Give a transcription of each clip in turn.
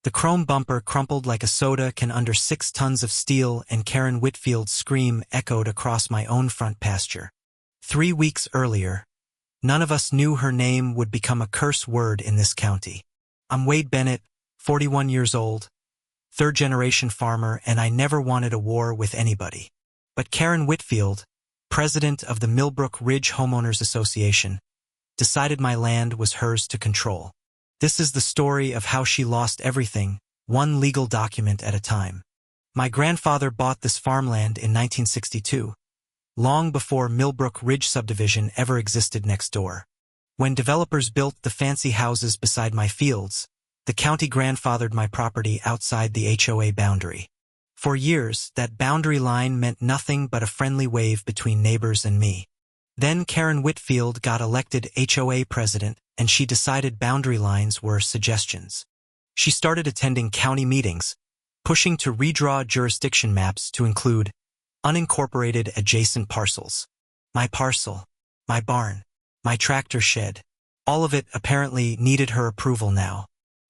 The chrome bumper crumpled like a soda can under 6 tons of steel, and Karen Whitfield's scream echoed across my own front pasture. 3 weeks earlier, none of us knew her name would become a curse word in this county. I'm Wade Bennett, 41 years old, third-generation farmer, and I never wanted a war with anybody. But Karen Whitfield, president of the Millbrook Ridge Homeowners Association, decided my land was hers to control. This is the story of how she lost everything, one legal document at a time. My grandfather bought this farmland in 1962, long before Millbrook Ridge subdivision ever existed next door. When developers built the fancy houses beside my fields, the county grandfathered my property outside the HOA boundary. For years, that boundary line meant nothing but a friendly wave between neighbors and me. Then Karen Whitfield got elected HOA president, and she decided boundary lines were suggestions. She started attending county meetings, pushing to redraw jurisdiction maps to include unincorporated adjacent parcels. My parcel, my barn, my tractor shed, all of it apparently needed her approval now.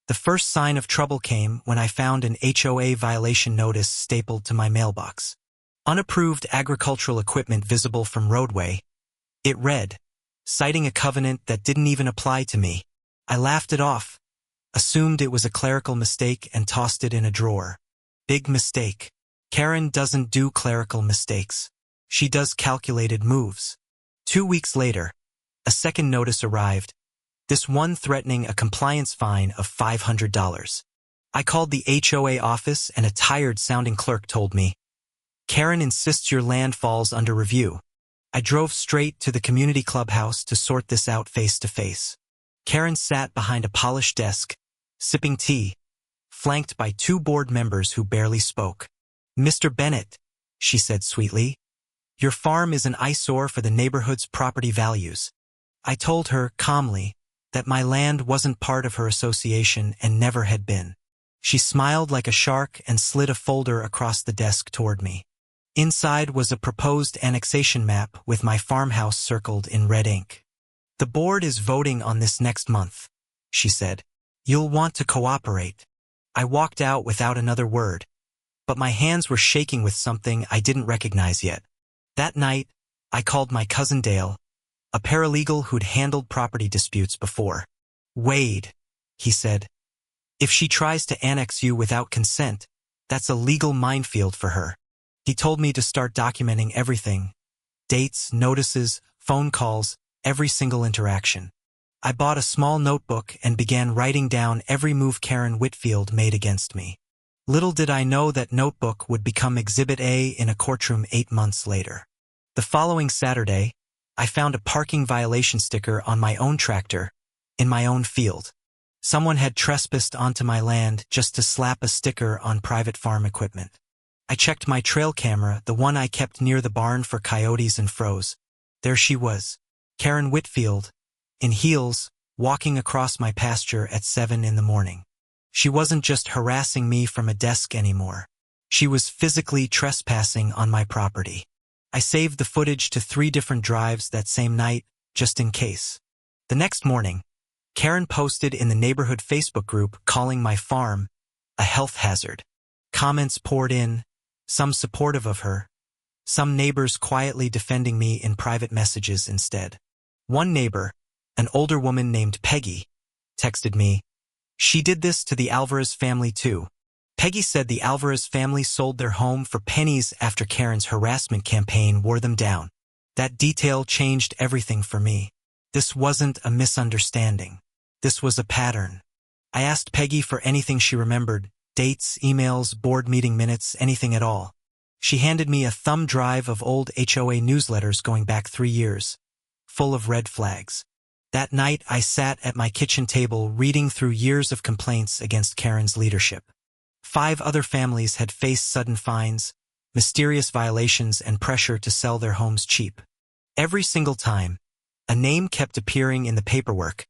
The first sign of trouble came when I found an HOA violation notice stapled to my mailbox. Unapproved agricultural equipment visible from roadway. It read, citing a covenant that didn't even apply to me. I laughed it off, assumed it was a clerical mistake, and tossed it in a drawer. Big mistake. Karen doesn't do clerical mistakes. She does calculated moves. 2 weeks later, a second notice arrived, this one threatening a compliance fine of $500. I called the HOA office, and a tired-sounding clerk told me, "Karen insists your land falls under review." I drove straight to the community clubhouse to sort this out face-to-face. Karen sat behind a polished desk, sipping tea, flanked by 2 board members who barely spoke. "Mr. Bennett," she said sweetly, "your farm is an eyesore for the neighborhood's property values." I told her, calmly, that my land wasn't part of her association and never had been. She smiled like a shark and slid a folder across the desk toward me. Inside was a proposed annexation map with my farmhouse circled in red ink. "The board is voting on this next month," she said. "You'll want to cooperate." I walked out without another word, but my hands were shaking with something I didn't recognize yet. That night, I called my cousin Dale, a paralegal who'd handled property disputes before. "Wade," he said, "if she tries to annex you without consent, that's a legal minefield for her." He told me to start documenting everything, dates, notices, phone calls, every single interaction. I bought a small notebook and began writing down every move Karen Whitfield made against me. Little did I know that notebook would become Exhibit A in a courtroom 8 months later. The following Saturday, I found a parking violation sticker on my own tractor, in my own field. Someone had trespassed onto my land just to slap a sticker on private farm equipment. I checked my trail camera, the one I kept near the barn for coyotes and froze. There she was, Karen Whitfield, in heels, walking across my pasture at 7 in the morning. She wasn't just harassing me from a desk anymore. She was physically trespassing on my property. I saved the footage to 3 different drives that same night, just in case. The next morning, Karen posted in the neighborhood Facebook group calling my farm a health hazard. Comments poured in, some supportive of her, some neighbors quietly defending me in private messages instead. One neighbor, an older woman named Peggy, texted me, "She did this to the Alvarez family too." Peggy said the Alvarez family sold their home for pennies after Karen's harassment campaign wore them down. That detail changed everything for me. This wasn't a misunderstanding. This was a pattern. I asked Peggy for anything she remembered, dates, emails, board meeting minutes, anything at all. She handed me a thumb drive of old HOA newsletters going back 3 years, full of red flags. That night, I sat at my kitchen table reading through years of complaints against Karen's leadership. 5 other families had faced sudden fines, mysterious violations, and pressure to sell their homes cheap. Every single time, a name kept appearing in the paperwork: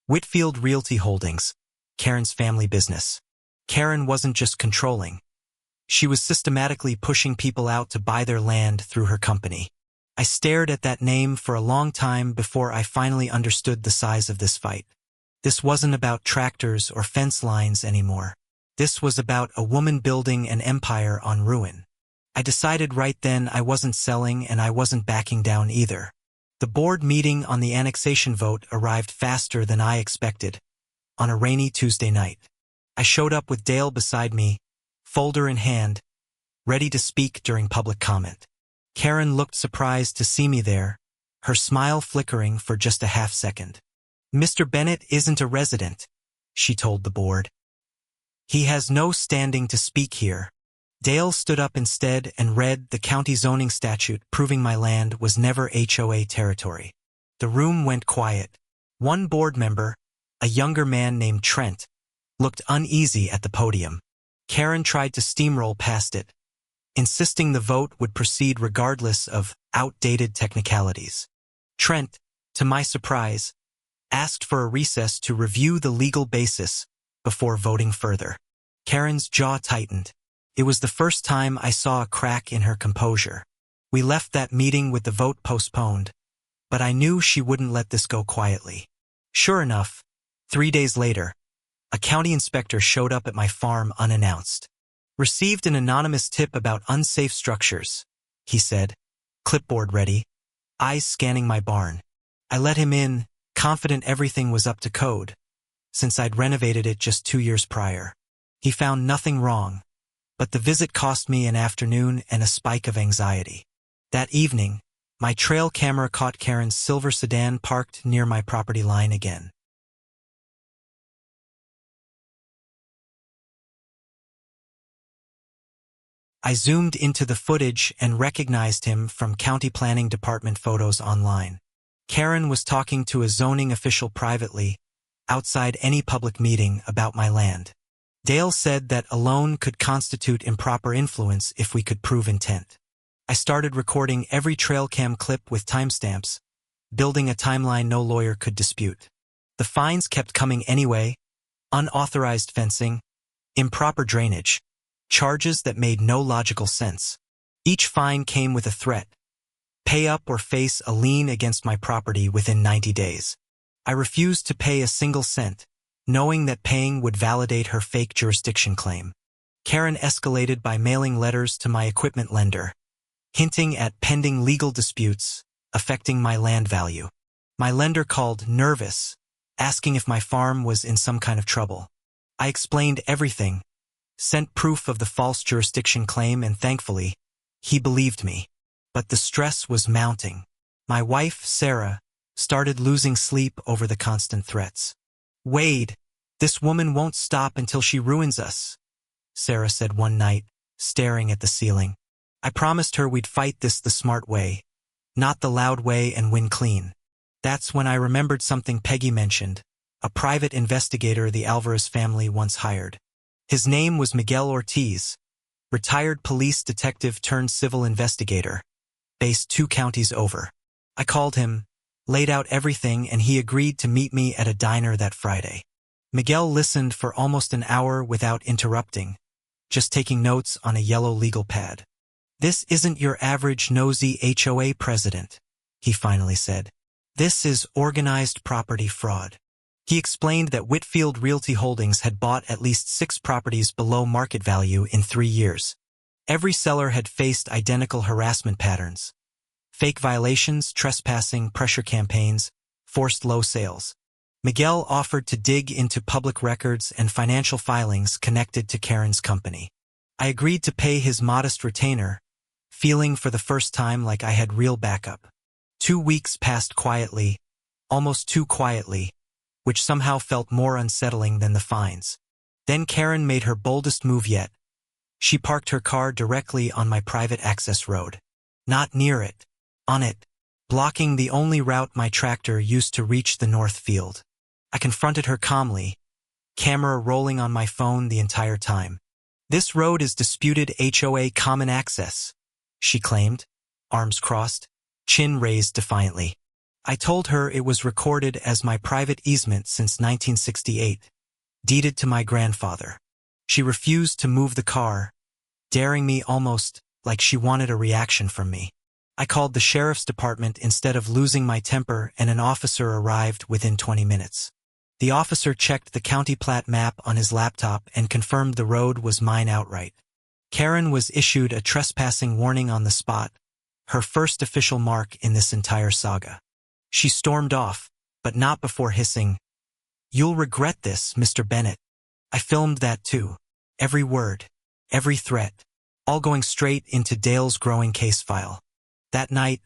Whitfield Realty Holdings, Karen's family business. Karen wasn't just controlling. She was systematically pushing people out to buy their land through her company. I stared at that name for a long time before I finally understood the size of this fight. This wasn't about tractors or fence lines anymore. This was about a woman building an empire on ruin. I decided right then I wasn't selling and I wasn't backing down either. The board meeting on the annexation vote arrived faster than I expected, on a rainy Tuesday night. I showed up with Dale beside me, folder in hand, ready to speak during public comment. Karen looked surprised to see me there, her smile flickering for just a half second. "Mr. Bennett isn't a resident," she told the board. "He has no standing to speak here." Dale stood up instead and read the county zoning statute proving my land was never HOA territory. The room went quiet. One board member, a younger man named Trent, looked uneasy at the podium. Karen tried to steamroll past it, insisting the vote would proceed regardless of outdated technicalities. Trent, to my surprise, asked for a recess to review the legal basis before voting further. Karen's jaw tightened. It was the first time I saw a crack in her composure. We left that meeting with the vote postponed, but I knew she wouldn't let this go quietly. Sure enough, 3 days later, a county inspector showed up at my farm unannounced. "Received an anonymous tip about unsafe structures," he said, clipboard ready, eyes scanning my barn. I let him in, confident everything was up to code, since I'd renovated it just 2 years prior. He found nothing wrong, but the visit cost me an afternoon and a spike of anxiety. That evening, my trail camera caught Karen's silver sedan parked near my property line again. I zoomed into the footage and recognized him from County Planning Department photos online. Karen was talking to a zoning official privately, outside any public meeting, about my land. Dale said that a loan could constitute improper influence if we could prove intent. I started recording every trail cam clip with timestamps, building a timeline no lawyer could dispute. The fines kept coming anyway: unauthorized fencing, improper drainage, charges that made no logical sense. Each fine came with a threat: pay up or face a lien against my property within 90 days. I refused to pay a single cent, knowing that paying would validate her fake jurisdiction claim. Karen escalated by mailing letters to my equipment lender, hinting at pending legal disputes affecting my land value. My lender called nervous, asking if my farm was in some kind of trouble. I explained everything, sent proof of the false jurisdiction claim, and thankfully, he believed me. But the stress was mounting. My wife, Sarah, started losing sleep over the constant threats. "Wade, this woman won't stop until she ruins us," Sarah said one night, staring at the ceiling. I promised her we'd fight this the smart way, not the loud way, and win clean. That's when I remembered something Peggy mentioned, a private investigator the Alvarez family once hired. His name was Miguel Ortiz, retired police detective turned civil investigator, based 2 counties over. I called him, laid out everything, and he agreed to meet me at a diner that Friday. Miguel listened for almost an hour without interrupting, just taking notes on a yellow legal pad. "This isn't your average nosy HOA president," he finally said. "This is organized property fraud." He explained that Whitfield Realty Holdings had bought at least 6 properties below market value in 3 years. Every seller had faced identical harassment patterns: fake violations, trespassing, pressure campaigns, forced low sales. Miguel offered to dig into public records and financial filings connected to Karen's company. I agreed to pay his modest retainer, feeling for the first time like I had real backup. 2 weeks passed quietly, almost too quietly, which somehow felt more unsettling than the fines. Then Karen made her boldest move yet. She parked her car directly on my private access road. Not near it, on it, blocking the only route my tractor used to reach the north field. I confronted her calmly, camera rolling on my phone the entire time. "This road is disputed HOA common access," she claimed, arms crossed, chin raised defiantly. I told her it was recorded as my private easement since 1968, deeded to my grandfather. She refused to move the car, daring me almost like she wanted a reaction from me. I called the sheriff's department instead of losing my temper, and an officer arrived within 20 minutes. The officer checked the county plat map on his laptop and confirmed the road was mine outright. Karen was issued a trespassing warning on the spot, her first official mark in this entire saga. She stormed off, but not before hissing, "You'll regret this, Mr. Bennett." I filmed that too. Every word, every threat, all going straight into Dale's growing case file. That night,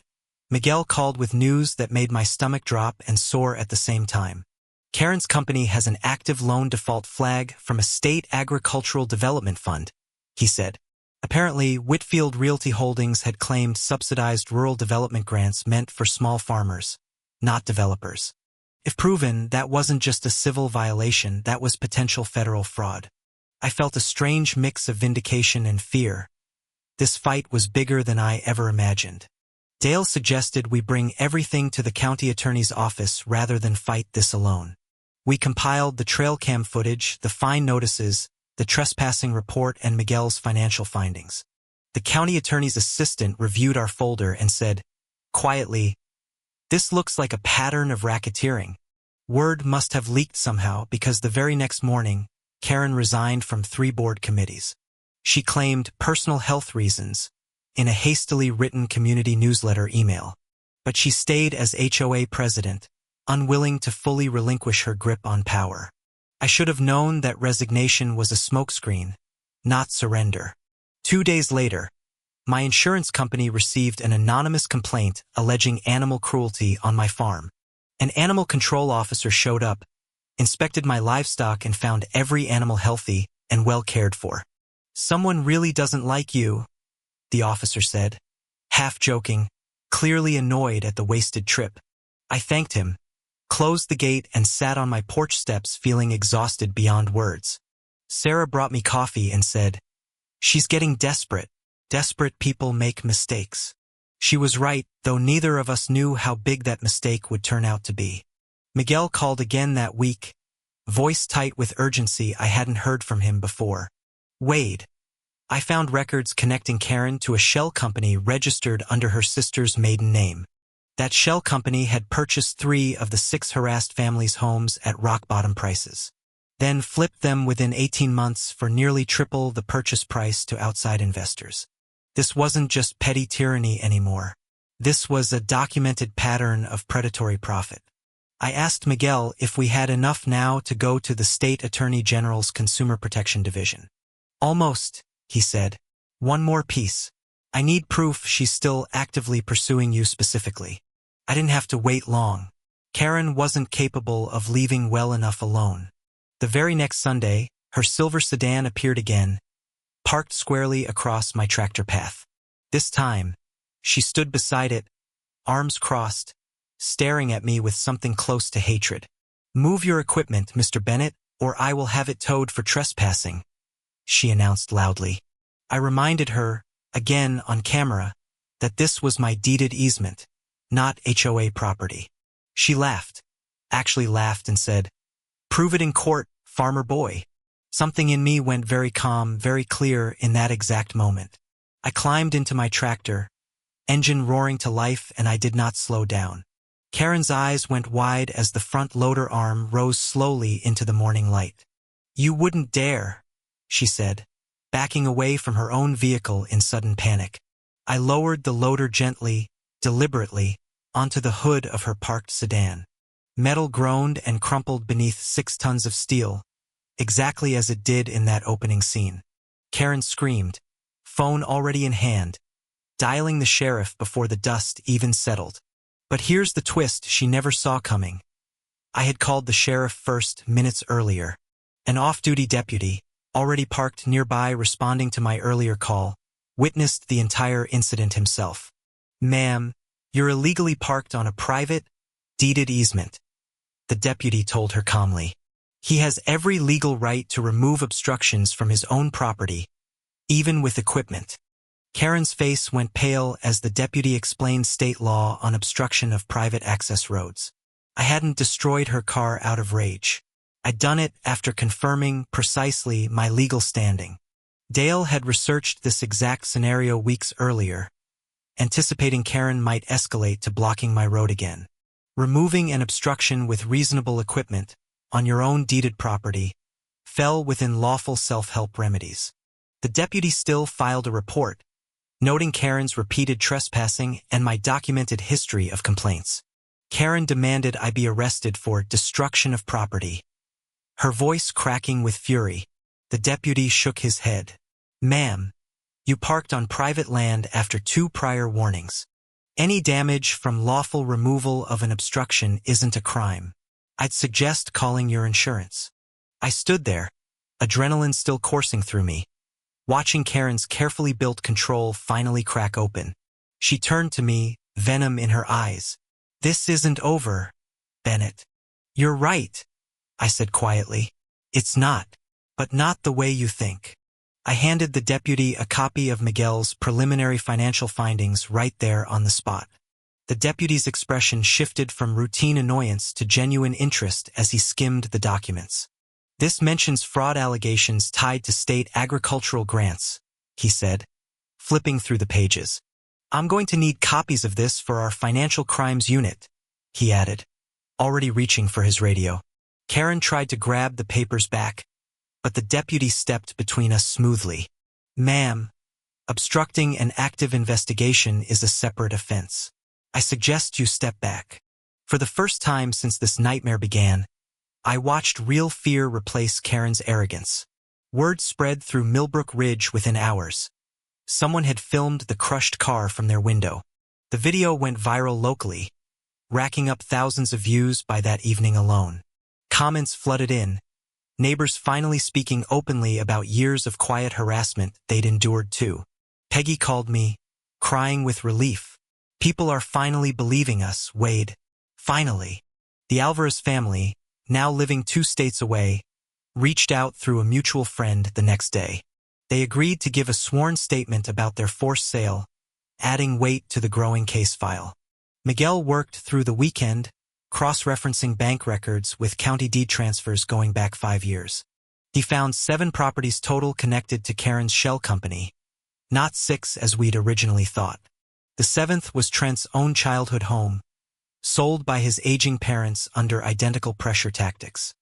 Miguel called with news that made my stomach drop and soar at the same time. Karen's company has an active loan default flag from a state agricultural development fund, he said. Apparently, Whitfield Realty Holdings had claimed subsidized rural development grants meant for small farmers, not developers. If proven, that wasn't just a civil violation, that was potential federal fraud. I felt a strange mix of vindication and fear. This fight was bigger than I ever imagined. Dale suggested we bring everything to the county attorney's office rather than fight this alone. We compiled the trail cam footage, the fine notices, the trespassing report, and Miguel's financial findings. The county attorney's assistant reviewed our folder and said, quietly, "This looks like a pattern of racketeering. Word must have leaked somehow because the very next morning, Karen resigned from 3 board committees. She claimed personal health reasons in a hastily written community newsletter email. But she stayed as HOA president, unwilling to fully relinquish her grip on power. I should have known that resignation was a smokescreen, not surrender. 2 days later, my insurance company received an anonymous complaint alleging animal cruelty on my farm. An animal control officer showed up, inspected my livestock, and found every animal healthy and well cared for. "Someone really doesn't like you," the officer said, half joking, clearly annoyed at the wasted trip. I thanked him, closed the gate, and sat on my porch steps feeling exhausted beyond words. Sarah brought me coffee and said, "She's getting desperate. Desperate people make mistakes." She was right, though neither of us knew how big that mistake would turn out to be. Miguel called again that week, voice tight with urgency. I hadn't heard from him before. "Wade, I found records connecting Karen to a shell company registered under her sister's maiden name. That shell company had purchased 3 of the 6 harassed families' homes at rock-bottom prices, then flipped them within 18 months for nearly triple the purchase price to outside investors. This wasn't just petty tyranny anymore. This was a documented pattern of predatory profit. I asked Miguel if we had enough now to go to the State Attorney General's Consumer Protection Division. "Almost," he said. "One more piece. I need proof she's still actively pursuing you specifically." I didn't have to wait long. Karen wasn't capable of leaving well enough alone. The very next Sunday, her silver sedan appeared again, parked squarely across my tractor path. This time, she stood beside it, arms crossed, staring at me with something close to hatred. "Move your equipment, Mr. Bennett, or I will have it towed for trespassing," she announced loudly. I reminded her, again on camera, that this was my deeded easement, not HOA property. She laughed, actually laughed, and said, "Prove it in court, farmer boy." Something in me went very calm, very clear in that exact moment. I climbed into my tractor, engine roaring to life, and I did not slow down. Karen's eyes went wide as the front loader arm rose slowly into the morning light. "You wouldn't dare," she said, backing away from her own vehicle in sudden panic. I lowered the loader gently, deliberately, onto the hood of her parked sedan. Metal groaned and crumpled beneath 6 tons of steel, exactly as it did in that opening scene. Karen screamed, phone already in hand, dialing the sheriff before the dust even settled. But here's the twist she never saw coming. I had called the sheriff first, minutes earlier. An off-duty deputy, already parked nearby responding to my earlier call, witnessed the entire incident himself. "Ma'am, you're illegally parked on a private, deeded easement," the deputy told her calmly. "He has every legal right to remove obstructions from his own property, even with equipment." Karen's face went pale as the deputy explained state law on obstruction of private access roads. I hadn't destroyed her car out of rage. I'd done it after confirming precisely my legal standing. Dale had researched this exact scenario weeks earlier, anticipating Karen might escalate to blocking my road again. Removing an obstruction with reasonable equipment on your own deeded property, fell within lawful self-help remedies. The deputy still filed a report, noting Karen's repeated trespassing and my documented history of complaints. Karen demanded I be arrested for destruction of property. Her voice cracking with fury, the deputy shook his head. "Ma'am, you parked on private land after 2 prior warnings. Any damage from lawful removal of an obstruction isn't a crime. I'd suggest calling your insurance." I stood there, adrenaline still coursing through me, watching Karen's carefully built control finally crack open. She turned to me, venom in her eyes. "This isn't over, Bennett." "You're right," I said quietly. "It's not, but not the way you think." I handed the deputy a copy of Miguel's preliminary financial findings right there on the spot. The deputy's expression shifted from routine annoyance to genuine interest as he skimmed the documents. "This mentions fraud allegations tied to state agricultural grants," he said, flipping through the pages. "I'm going to need copies of this for our financial crimes unit," he added, already reaching for his radio. Karen tried to grab the papers back, but the deputy stepped between us smoothly. "Ma'am, obstructing an active investigation is a separate offense. I suggest you step back." For the first time since this nightmare began, I watched real fear replace Karen's arrogance. Word spread through Millbrook Ridge within hours. Someone had filmed the crushed car from their window. The video went viral locally, racking up thousands of views by that evening alone. Comments flooded in, neighbors finally speaking openly about years of quiet harassment they'd endured too. Peggy called me, crying with relief. "People are finally believing us, Wade. Finally." The Alvarez family, now living 2 states away, reached out through a mutual friend the next day. They agreed to give a sworn statement about their forced sale, adding weight to the growing case file. Miguel worked through the weekend, cross-referencing bank records with county deed transfers going back 5 years. He found 7 properties total connected to Karen's shell company, not 6 as we'd originally thought. The 7th was Trent's own childhood home, sold by his aging parents under identical pressure tactics.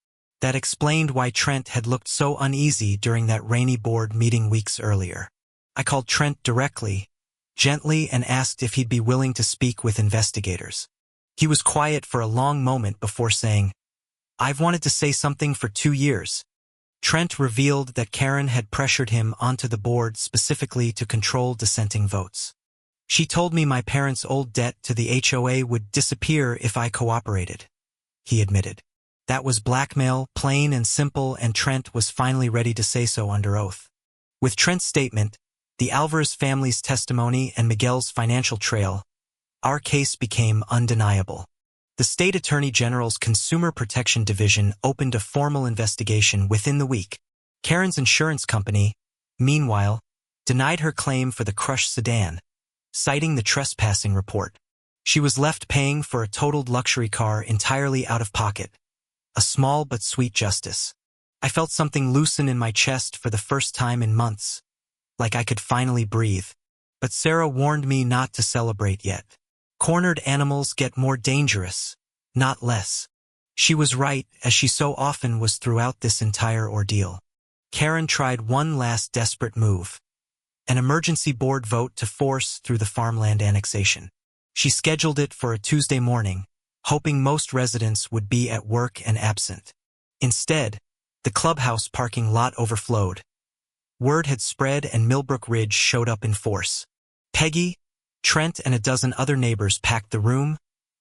That explained why Trent had looked so uneasy during that rainy board meeting weeks earlier. I called Trent directly, gently, and asked if he'd be willing to speak with investigators. He was quiet for a long moment before saying, "I've wanted to say something for 2 years." Trent revealed that Karen had pressured him onto the board specifically to control dissenting votes. "She told me my parents' old debt to the HOA would disappear if I cooperated," he admitted. That was blackmail, plain and simple, and Trent was finally ready to say so under oath. With Trent's statement, the Alvarez family's testimony, and Miguel's financial trail, our case became undeniable. The state attorney general's Consumer Protection Division opened a formal investigation within the week. Karen's insurance company, meanwhile, denied her claim for the crushed sedan, citing the trespassing report. She was left paying for a totaled luxury car entirely out of pocket. A small but sweet justice. I felt something loosen in my chest for the first time in months, like I could finally breathe. But Sarah warned me not to celebrate yet. Cornered animals get more dangerous, not less. She was right, as she so often was throughout this entire ordeal. Karen tried one last desperate move. An emergency board vote to force through the Farmland annexation. She scheduled it for a Tuesday morning, hoping most residents would be at work and absent. Instead, the clubhouse parking lot overflowed. Word had spread and Millbrook Ridge showed up in force. Peggy, Trent, and a dozen other neighbors packed the room,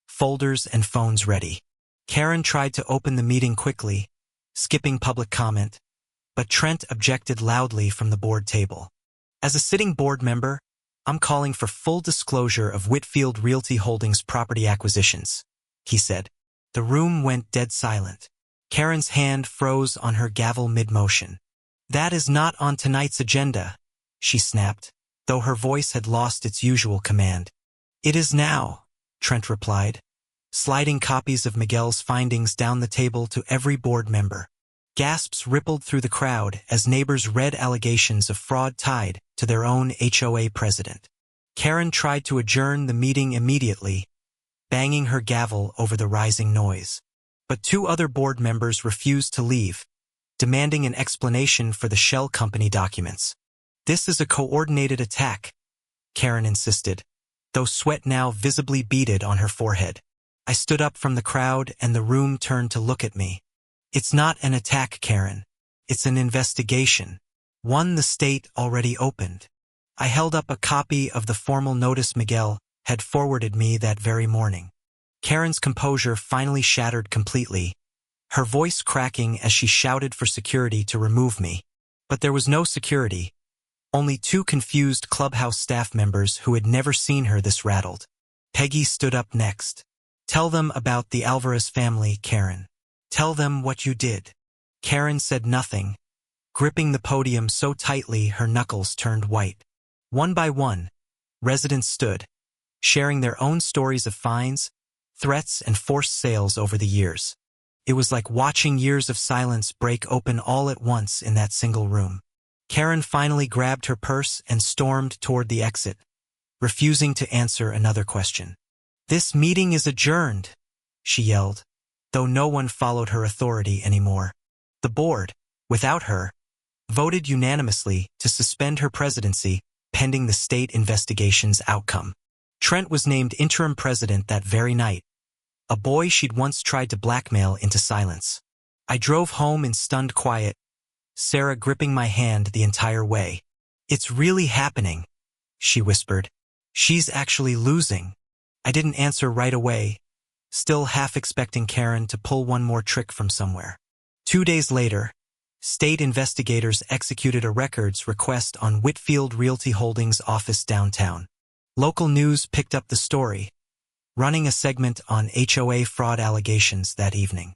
folders and phones ready. Karen tried to open the meeting quickly, skipping public comment, but Trent objected loudly from the board table. "As a sitting board member, I'm calling for full disclosure of Whitfield Realty Holdings property acquisitions," he said. The room went dead silent. Karen's hand froze on her gavel mid-motion. "That is not on tonight's agenda," she snapped, though her voice had lost its usual command. "It is now," Trent replied, sliding copies of Miguel's findings down the table to every board member. Gasps rippled through the crowd as neighbors read allegations of fraud tied to their own HOA president. Karen tried to adjourn the meeting immediately, banging her gavel over the rising noise. But two other board members refused to leave, demanding an explanation for the shell company documents. "This is a coordinated attack," Karen insisted, though sweat now visibly beaded on her forehead. I stood up from the crowd and the room turned to look at me. "It's not an attack, Karen. It's an investigation. One the state already opened." I held up a copy of the formal notice Miguel had forwarded me that very morning. Karen's composure finally shattered completely, her voice cracking as she shouted for security to remove me. But there was no security, only two confused clubhouse staff members who had never seen her this rattled. Peggy stood up next. "Tell them about the Alvarez family, Karen. Tell them what you did." Karen said nothing, gripping the podium so tightly her knuckles turned white. One by one, residents stood, sharing their own stories of fines, threats, and forced sales over the years. It was like watching years of silence break open all at once in that single room. Karen finally grabbed her purse and stormed toward the exit, refusing to answer another question. "This meeting is adjourned," she yelled, though no one followed her authority anymore. The board, without her, voted unanimously to suspend her presidency pending the state investigation's outcome. Trent was named interim president that very night, a boy she'd once tried to blackmail into silence. I drove home in stunned quiet, Sarah gripping my hand the entire way. "It's really happening," she whispered. "She's actually losing." I didn't answer right away, still half expecting Karen to pull one more trick from somewhere. 2 days later, state investigators executed a records request on Whitfield Realty Holdings' office downtown. Local news picked up the story, running a segment on HOA fraud allegations that evening.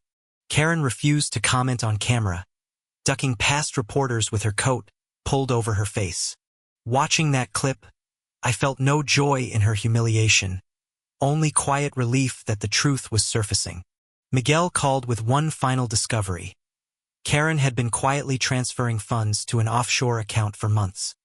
Karen refused to comment on camera, ducking past reporters with her coat pulled over her face. Watching that clip, I felt no joy in her humiliation, only quiet relief that the truth was surfacing. Miguel called with one final discovery. Karen had been quietly transferring funds to an offshore account for months.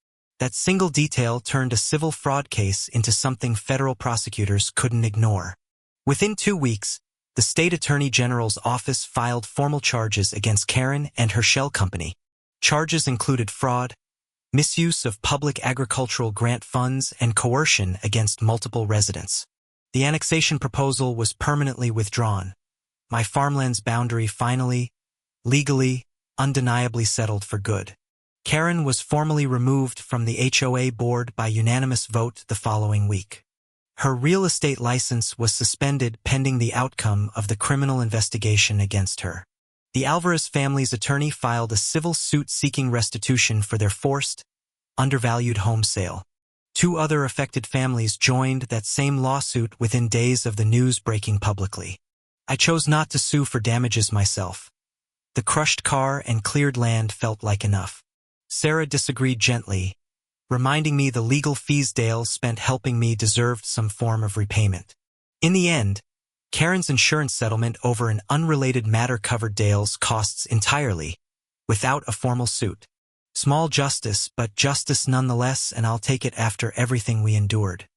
That single detail turned a civil fraud case into something federal prosecutors couldn't ignore. Within 2 weeks, the state attorney general's office filed formal charges against Karen and her shell company. Charges included fraud, misuse of public agricultural grant funds, and coercion against multiple residents. The annexation proposal was permanently withdrawn. My farmland's boundary finally, legally, undeniably settled for good. Karen was formally removed from the HOA board by unanimous vote the following week. Her real estate license was suspended pending the outcome of the criminal investigation against her. The Alvarez family's attorney filed a civil suit seeking restitution for their forced, undervalued home sale. 2 other affected families joined that same lawsuit within days of the news breaking publicly. I chose not to sue for damages myself. The crushed car and cleared land felt like enough. Sarah disagreed gently, reminding me the legal fees Dale spent helping me deserved some form of repayment. In the end, Karen's insurance settlement over an unrelated matter covered Dale's costs entirely, without a formal suit. Small justice, but justice nonetheless, and I'll take it after everything we endured.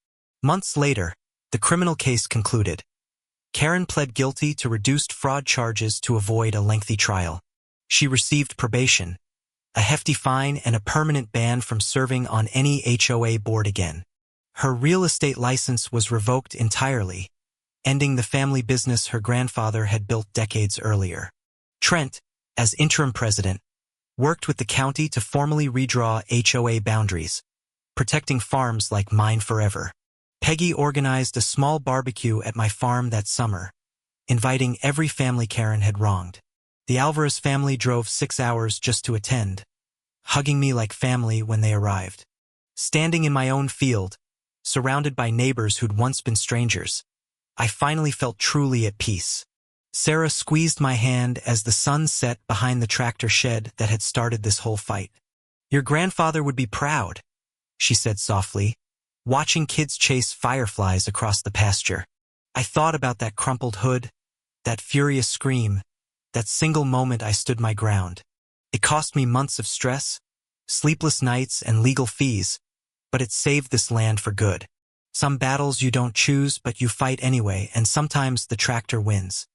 Months later, the criminal case concluded. Karen pled guilty to reduced fraud charges to avoid a lengthy trial. She received probation, a hefty fine, and a permanent ban from serving on any HOA board again. Her real estate license was revoked entirely, ending the family business her grandfather had built decades earlier. Trent, as interim president, worked with the county to formally redraw HOA boundaries, protecting farms like mine forever. Peggy organized a small barbecue at my farm that summer, inviting every family Karen had wronged. The Alvarez family drove 6 hours just to attend, hugging me like family when they arrived. Standing in my own field, surrounded by neighbors who'd once been strangers, I finally felt truly at peace. Sarah squeezed my hand as the sun set behind the tractor shed that had started this whole fight. "Your grandfather would be proud," she said softly, watching kids chase fireflies across the pasture. I thought about that crumpled hood, that furious scream, that single moment I stood my ground. It cost me months of stress, sleepless nights, and legal fees, but it saved this land for good. Some battles you don't choose, but you fight anyway, and sometimes the tractor wins.